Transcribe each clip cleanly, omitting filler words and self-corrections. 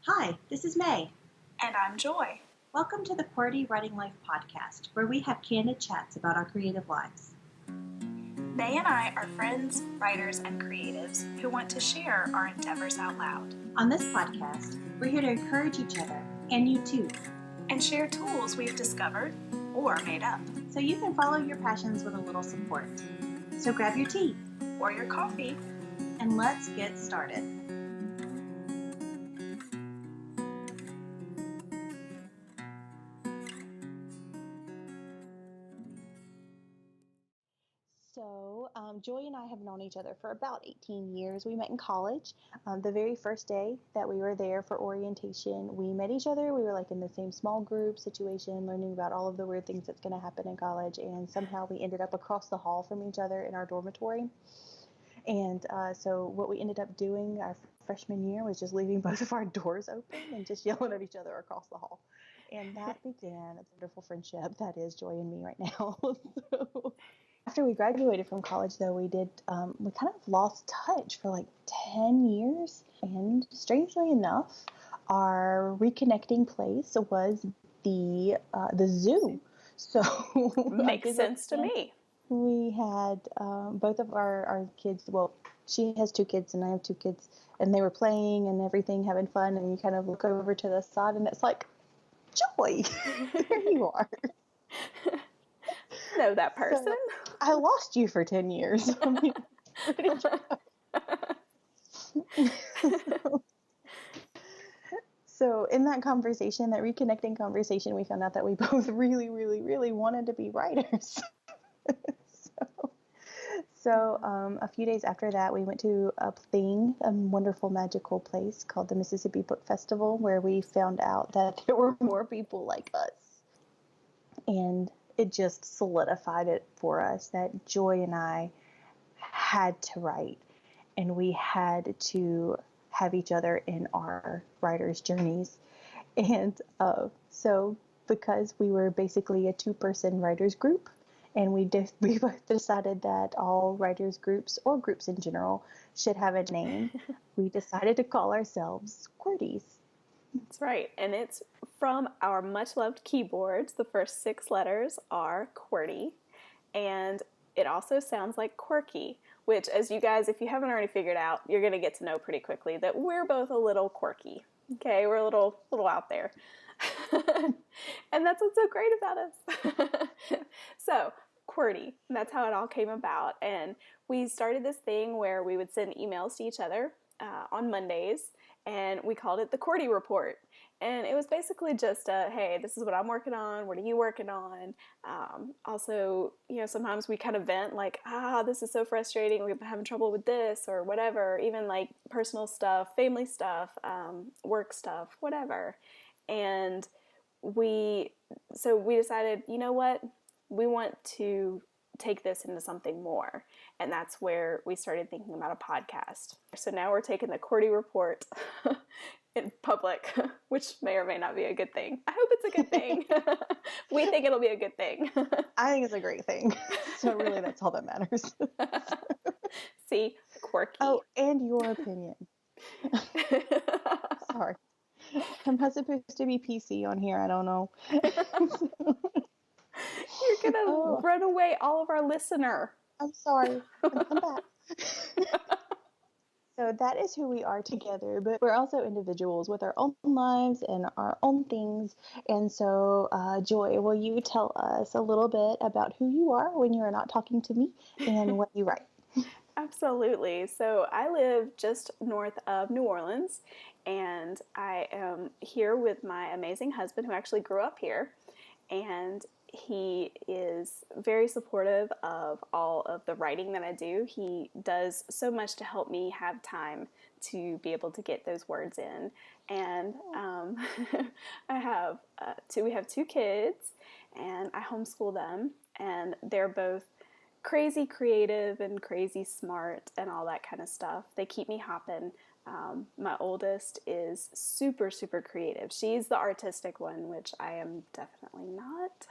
Hi, this is May. And I'm Joy. Welcome to the QWERTY Writing Life Podcast, where we have candid chats about our creative lives. May and I are friends, writers, and creatives who want to share our endeavors out loud. On this podcast, we're here to encourage each other, and you too, and share tools we've discovered or made up. So you can follow your passions with a little support. So grab your tea or your coffee, and let's get started. So, Joy and I have known each other for about 18 years. We met in college. The very first day that we were there for orientation, we met each other. We were like in the same small group situation, learning about all of the weird things that's going to happen in college. And somehow we ended up across the hall from each other in our dormitory. And so what we ended up doing our freshman year was just leaving both of our doors open and just yelling at each other across the hall. And that began a wonderful friendship that is Joy and me right now. So, after we graduated from college, though, we kind of lost touch for like 10 years. And strangely enough, our reconnecting place was the zoo. So makes sense to me. We had both of our kids. Well, she has 2 kids and I have 2 kids, and they were playing and everything, having fun. And you kind of look over to the side, and it's like, Joy, there you are. Know that person? So, I lost you for 10 years. I mean, so in that conversation, that reconnecting conversation, we found out that we both really, really, really wanted to be writers. So a few days after that, we went to a wonderful, magical place called the Mississippi Book Festival, where we found out that there were more people like us. And it just solidified it for us that Joy and I had to write, and we had to have each other in our writer's journeys. And so because we were basically a 2-person writer's group, and we both decided that all writers groups, or groups in general, should have a name, we decided to call ourselves QWERTYs. That's right, and it's from our much-loved keyboards. The first 6 letters are QWERTY, and it also sounds like quirky, which, as you guys, if you haven't already figured out, you're going to get to know pretty quickly that we're both a little quirky. Okay, we're a little out there. And that's what's so great about us. So, QWERTY, that's how it all came about. And we started this thing where we would send emails to each other on Mondays, and we called it the QWERTY Report. And it was basically just hey, this is what I'm working on. What are you working on? Also, sometimes we kind of vent like, this is so frustrating. We've been having trouble with this or whatever, even like personal stuff, family stuff, work stuff, whatever. And we decided, you know what? We want to take this into something more. And that's where we started thinking about a podcast. So now we're taking the QWERTY Report in public, which may or may not be a good thing. I hope it's a good thing. We think it'll be a good thing. I think it's a great thing. So really, that's all that matters. See, quirky. Oh, and your opinion. Sorry. I'm not supposed to be PC on here. I don't know. You're going to run away all of our listener. I'm sorry. I'm back. So that is who we are together, but we're also individuals with our own lives and our own things. And so, Joy, will you tell us a little bit about who you are when you're not talking to me and what you write? Absolutely. So I live just north of New Orleans, and I am here with my amazing husband who actually grew up here. And he is very supportive of all of the writing that I do. He does so much to help me have time to be able to get those words in. And we have 2 kids, and I homeschool them, and they're both crazy creative and crazy smart and all that kind of stuff. They keep me hopping. My oldest is super, super creative. She's the artistic one, which I am definitely not.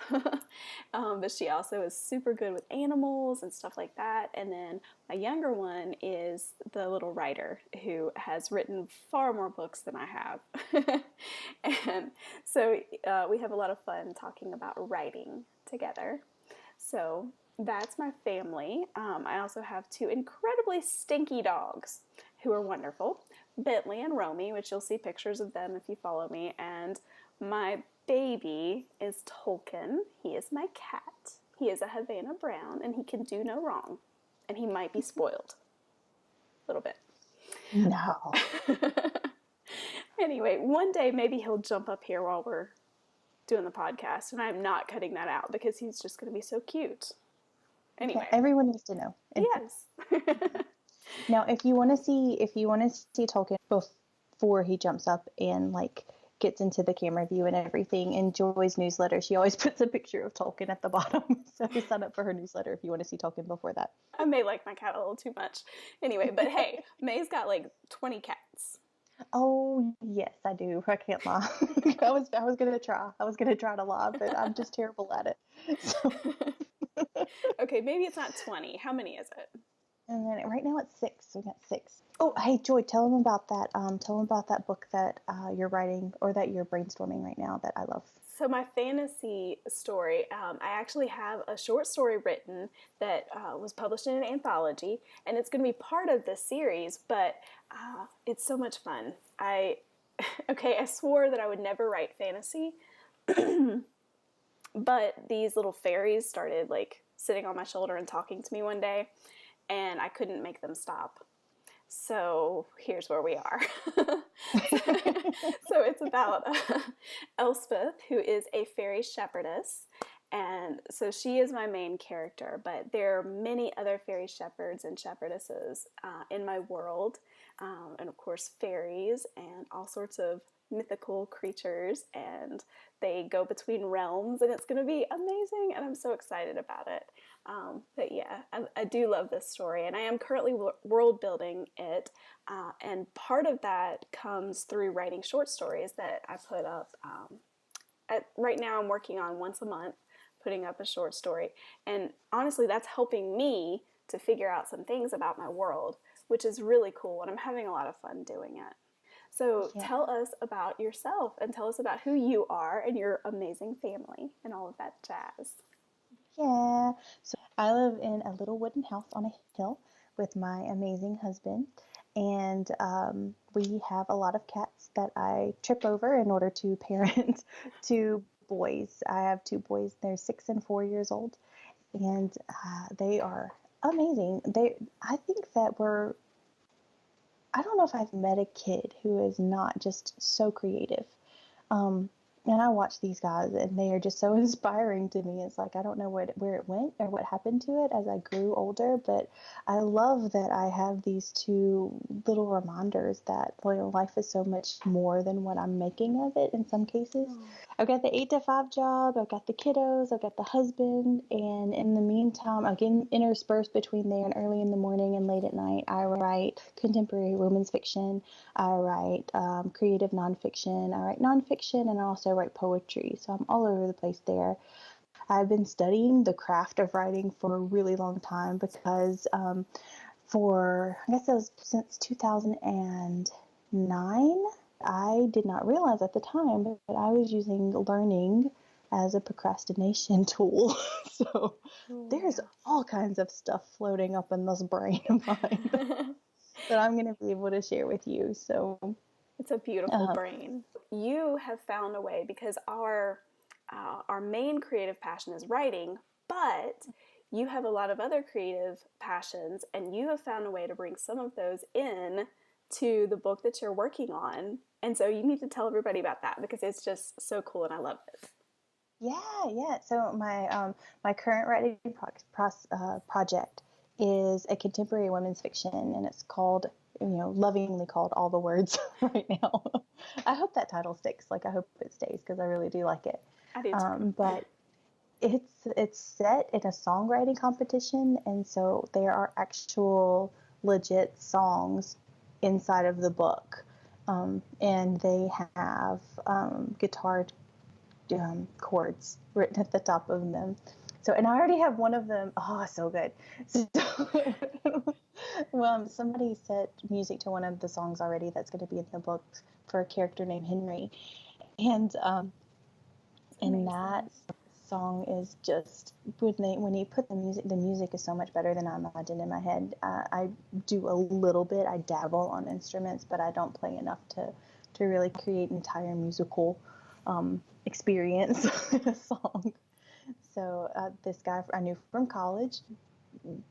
But she also is super good with animals and stuff like that. And then my younger one is the little writer who has written far more books than I have. And so we have a lot of fun talking about writing together. So that's my family. I also have two incredibly stinky dogs who are wonderful, Bentley and Romy, which you'll see pictures of them if you follow me. And my baby is Tolkien. He is my cat. He is a Havana Brown, and he can do no wrong. And he might be spoiled a little bit. No. Anyway, one day maybe he'll jump up here while we're doing the podcast, and I'm not cutting that out because he's just going to be so cute. Anyway, yeah, everyone needs to know. Yes. Now, if you want to see Tolkien before he jumps up and like gets into the camera view and everything, in Joy's newsletter, she always puts a picture of Tolkien at the bottom. So sign up for her newsletter if you want to see Tolkien before that. I may like my cat a little too much. Anyway, but hey, May's got like 20 cats. Oh yes, I do. I can't lie. I was gonna try. I was gonna try to lie, but I'm just terrible at it. So. Okay, maybe it's not 20. How many is it? And then right now it's 6. We got 6. Oh, hey Joy, tell them about that. Tell them about that book that you're writing or that you're brainstorming right now that I love. So my fantasy story, I actually have a short story written that was published in an anthology, and it's going to be part of this series, but it's so much fun. I swore that I would never write fantasy, but these little fairies started like sitting on my shoulder and talking to me one day, and I couldn't make them stop. So here's where we are. So it's about Elspeth, who is a fairy shepherdess. And so she is my main character, but there are many other fairy shepherds and shepherdesses in my world. And of course, fairies and all sorts of mythical creatures. And they go between realms, and it's going to be amazing. And I'm so excited about it. But yeah, I do love this story, and I am currently world building it, and part of that comes through writing short stories that I put up. Right now I'm working on once a month, putting up a short story, and honestly that's helping me to figure out some things about my world, which is really cool, and I'm having a lot of fun doing it. So Tell us about yourself, and tell us about who you are and your amazing family and all of that jazz. Yeah, so I live in a little wooden house on a hill with my amazing husband, and we have a lot of cats that I trip over in order to parent 2 boys. I have 2 boys. They're 6 and 4 years old, and they are amazing. I think that I don't know if I've met a kid who is not just so creative. And I watch these guys, and they are just so inspiring to me. It's like I don't know where it went or what happened to it as I grew older, but I love that I have these 2 little reminders that life is so much more than what I'm making of it in some cases. I've got the 8 to 5 job, I've got the kiddos, I've got the husband, and in the meantime, again, interspersed between there and early in the morning and late at night, I write contemporary women's fiction, I write creative nonfiction, I write nonfiction, and I also write poetry, so I'm all over the place there. I've been studying the craft of writing for a really long time because I guess it was since 2009, I did not realize at the time that I was using learning as a procrastination tool. So there's all kinds of stuff floating up in this brain of mine that I'm going to be able to share with you. So it's a beautiful brain. You have found a way, because our main creative passion is writing, but you have a lot of other creative passions, and you have found a way to bring some of those in to the book that you're working on. And so you need to tell everybody about that, because it's just so cool and I love it. Yeah. So my current writing project is a contemporary women's fiction, and it's called, lovingly called All the Words right now. I hope that title sticks. I hope it stays, because I really do like it. I do too. But it's set in a songwriting competition, and so there are actual legit songs inside of the book. And they have guitar chords written at the top of them. So, and I already have one of them. Oh, so good. So, well, somebody set music to one of the songs already that's going to be in the book for a character named Henry. And that song is just, when he put the music is so much better than I imagined in my head. I do a little bit, I dabble on instruments, but I don't play enough to really create an entire musical experience in a song. So this guy I knew from college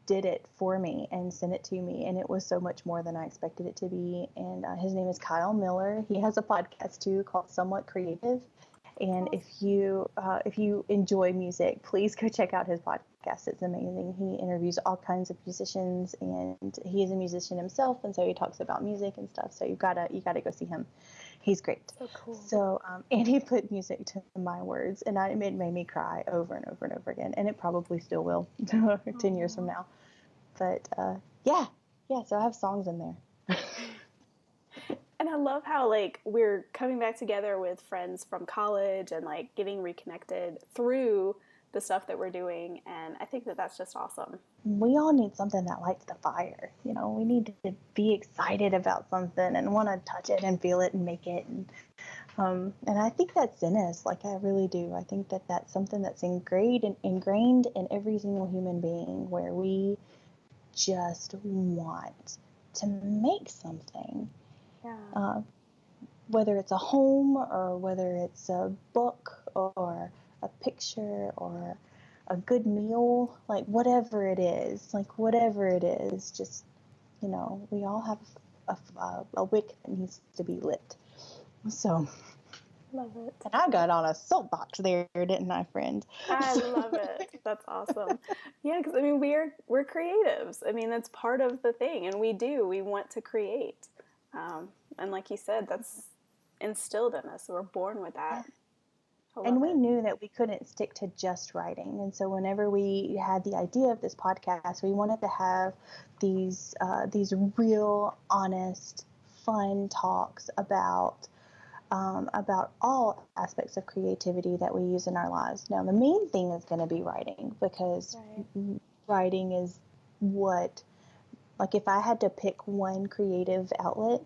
did it for me and sent it to me, and it was so much more than I expected it to be. And his name is Kyle Miller. He has a podcast too called Somewhat Creative. And if you enjoy music, please go check out his podcast. It's amazing. He interviews all kinds of musicians, and he is a musician himself, and so he talks about music and stuff. So you gotta go see him. He's great. So cool. So and he put music to my words, and it made me cry over and over and over again, and it probably still will 10 years from now. But yeah. So I have songs in there. And I love how, like, we're coming back together with friends from college and, like, getting reconnected through the stuff that we're doing. And I think that that's just awesome. We all need something that lights the fire. We need to be excited about something and want to touch it and feel it and make it. And I think that's in us. Like, I really do. I think that that's something that's ingrained in every single human being, where we just want to make something. Yeah. Whether it's a home, or whether it's a book or a picture or a good meal, like whatever it is, just, we all have a wick that needs to be lit. So, love it. And I got on a soapbox there, didn't I, friend? I love it. That's awesome. Yeah, because we're creatives. I mean, that's part of the thing, and we want to create. And like you said, that's instilled in us. So we're born with that. And we knew that we couldn't stick to just writing. And so whenever we had the idea of this podcast, we wanted to have these real, honest, fun talks about all aspects of creativity that we use in our lives. Now, the main thing is going to be writing, because writing is if I had to pick one creative outlet,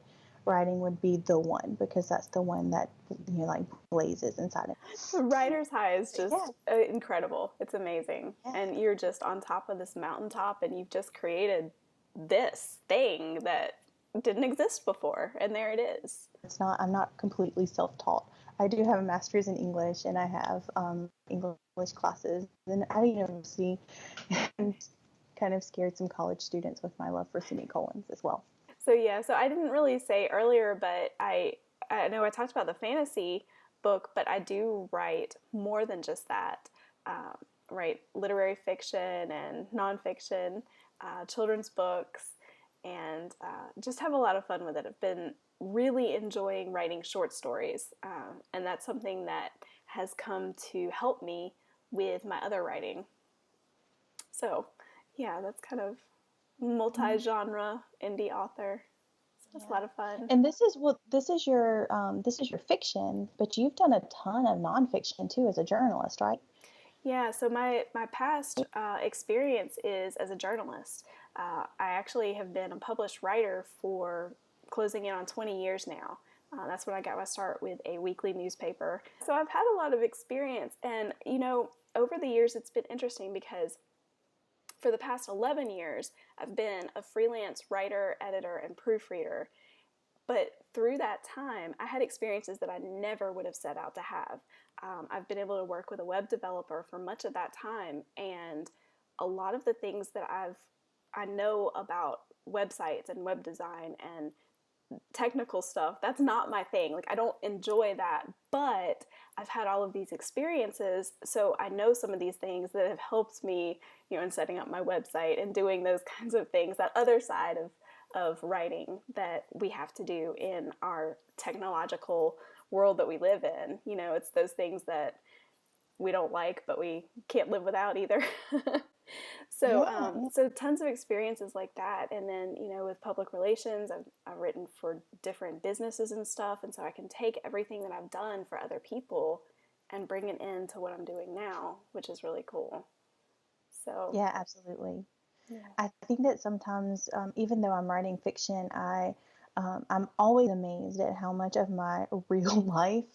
writing would be the one, because that's the one that blazes inside it. Writer's high is just incredible. It's amazing. And you're just on top of this mountaintop, and you've just created this thing that didn't exist before, and there it is. I'm not completely self-taught. I do have a master's in English, and I have English classes at a university, and kind of scared some college students with my love for semicolons as well. So I didn't really say earlier, but I know I talked about the fantasy book, but I do write more than just that. Write literary fiction and nonfiction, children's books, and just have a lot of fun with it. I've been really enjoying writing short stories, and that's something that has come to help me with my other writing. So, yeah, that's kind of multi-genre indie author. So it's a lot of fun. And this is your fiction, but you've done a ton of nonfiction too as a journalist, right? Yeah, so my past experience is as a journalist. I actually have been a published writer for closing in on 20 years now. That's when I got my start with a weekly newspaper. So I've had a lot of experience, and over the years it's been interesting, because for the past 11 years, I've been a freelance writer, editor, and proofreader. But through that time, I had experiences that I never would have set out to have. I've been able to work with a web developer for much of that time, and a lot of the things that I know about websites and web design and technical stuff, that's not my thing. Like, I don't enjoy that, but I've had all of these experiences, so I know some of these things that have helped me, in setting up my website and doing those kinds of things, that other side of writing that we have to do in our technological world that we live in. It's those things that we don't like, but we can't live without either. So tons of experiences like that. And then, with public relations, I've written for different businesses and stuff. And so I can take everything that I've done for other people and bring it into what I'm doing now, which is really cool. So Yeah, absolutely. yeah. I think that sometimes, even though I'm writing fiction, I'm always amazed at how much of my real life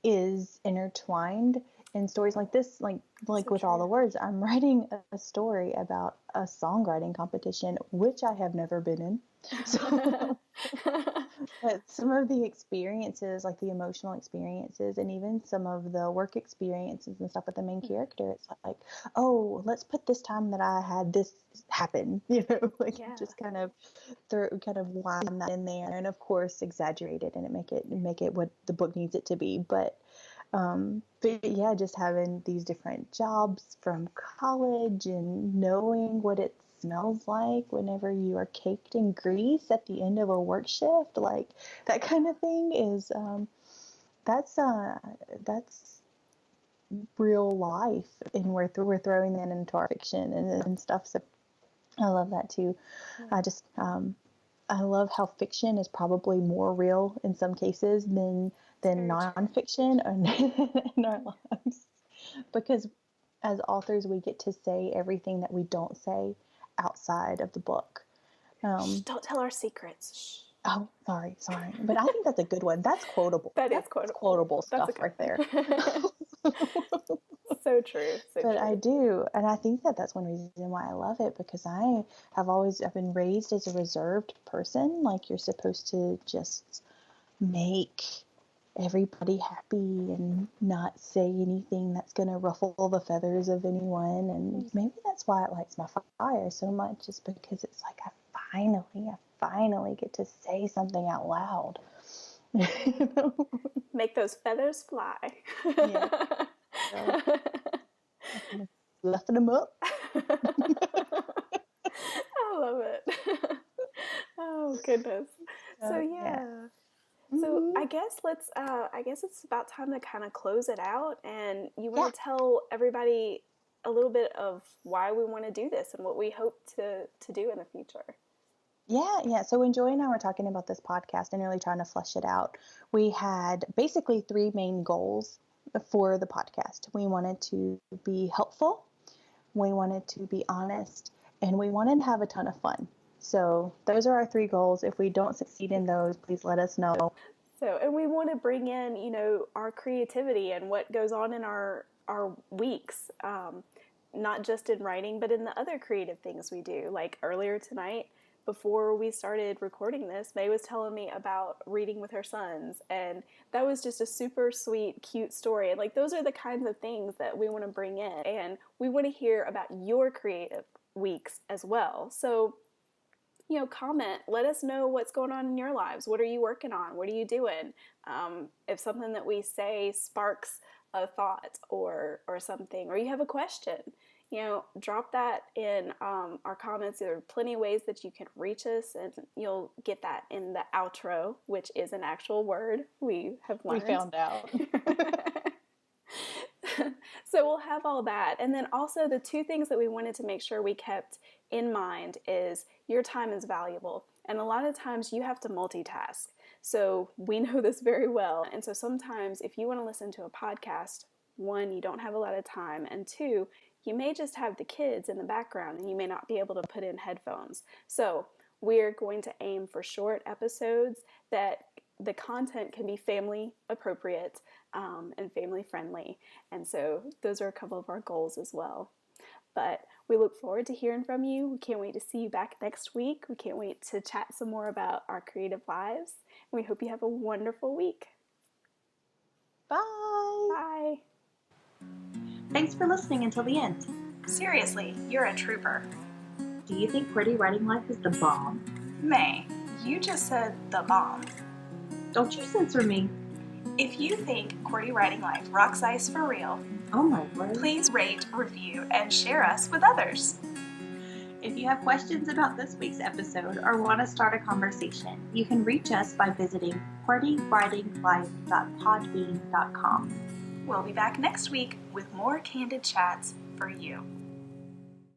is intertwined in stories like this. Like So with all the true. words, I'm writing a story about a songwriting competition, which I have never been in. So, but some of the experiences, like the emotional experiences, and even some of the work experiences and stuff with the main character, it's like, oh, let's put this time that I had this happen, like Yeah. just kind of line that in there, and of course exaggerate it and make it what the book needs it to be. But yeah, just having these different jobs from college and knowing what it smells like whenever you are caked in grease at the end of a work shift, like that kind of thing is that's real life, and we're throwing that into our fiction and stuff. So I love that too. Yeah. I love how fiction is probably more real in some cases than nonfiction in our lives, because as authors we get to say everything that we don't say outside of the book. Shh, don't tell our secrets. Shh. Oh, sorry, but I think that's a good one. That's quotable. That's quotable stuff right there. So true. So But true. I do, and I think that that's one reason why I love it, because I've been raised as a reserved person. Like, you're supposed to just make everybody happy and not say anything that's going to ruffle the feathers of anyone. And maybe that's why it lights my fire so much, is because it's like I finally get to say something out loud. Make those feathers fly. Yeah. Fluffing them up. I love it. Oh goodness. So yeah. So Mm-hmm. I guess it's about time to kind of close it out, and you want to tell everybody a little bit of why we want to do this and what we hope to do in the future. Yeah. So when Joy and I were talking about this podcast and really trying to flesh it out, we had basically three main goals for the podcast. We wanted to be helpful, we wanted to be honest, and we wanted to have a ton of fun. So those are our three goals. If we don't succeed in those, please let us know. So, and we want to bring in, our creativity and what goes on in our weeks, not just in writing, but in the other creative things we do. Like earlier tonight, before we started recording this, May was telling me about reading with her sons, and that was just a super sweet, cute story. And like, those are the kinds of things that we want to bring in, and we want to hear about your creative weeks as well. So, comment, let us know what's going on in your lives. What are you working on? What are you doing? If something that we say sparks a thought or something, or you have a question, drop that in our comments. There are plenty of ways that you can reach us, and you'll get that in the outro, which is an actual word we have learned. We found out. So we'll have all that. And then also the two things that we wanted to make sure we kept in mind is your time is valuable. And a lot of times you have to multitask. So we know this very well. And so sometimes if you want to listen to a podcast, one, you don't have a lot of time. And two, you may just have the kids in the background and you may not be able to put in headphones. So we're going to aim for short episodes that the content can be family appropriate and family friendly. And so those are a couple of our goals as well. But we look forward to hearing from you. We can't wait to see you back next week. We can't wait to chat some more about our creative lives. And we hope you have a wonderful week. Bye. Bye. Thanks for listening until the end. Seriously, you're a trooper. Do you think QWERTY Writing Life is the bomb? May, you just said the bomb. Don't you censor me. If you think QWERTY Writing Life rocks ice for real, oh my word, please rate, review, and share us with others. If you have questions about this week's episode or want to start a conversation, you can reach us by visiting QWERTYWritingLife.podbean.com. We'll be back next week with more candid chats for you.